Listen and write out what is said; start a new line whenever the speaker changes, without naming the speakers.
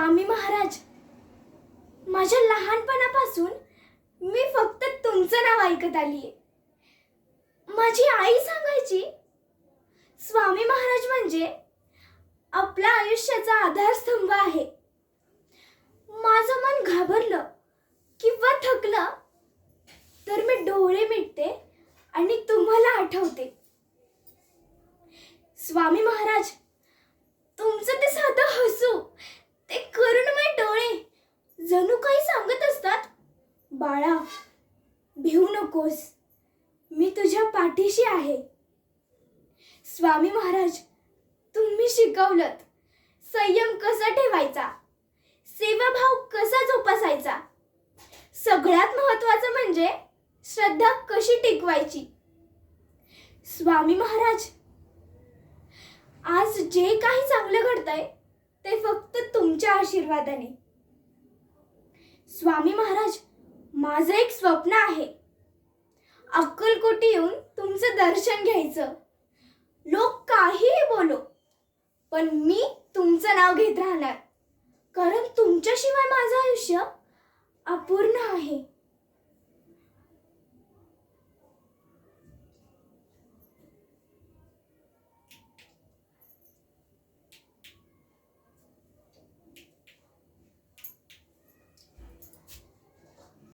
स्वामी महाराज, माझ्या लहानपणापासून मी फक्त तुमचं नाव ऐकत आलीये. माझी आई सांगायची, स्वामी महाराज म्हणजे आपल्या आयुष्याचा आधारस्तंभ आहे. माझं मन घाबरलं किंवा थकलं तर मी डोळे मिटते आणि तुम्हाला आठवते. स्वामी महाराज, तुमचं ते साधं हसू, ते करुणमय डोळे जणू काही सांगत असतात, बाळा भिवू नकोस, मी तुझ्या पाठीशी आहे. स्वामी महाराज, तुम्ही शिकवलत संयम कसा ठेवायचा, सेवाभाव कसा जोपासायचा, सगळ्यात महत्त्वाचं म्हणजे श्रद्धा कशी टिकवायची. स्वामी महाराज, आज जे काही चांगलं घडतंय ते फक्त तुमच्या आशीर्वादाने. स्वामी महाराज, माझं एक स्वप्न आहे, अक्कलकोटी येऊन तुमचं दर्शन घ्यायचं. लोक काहीही बोलो, पण मी तुमचं नाव घेत राहणार, कारण तुमच्याशिवाय माझं आयुष्य अपूर्ण आहे.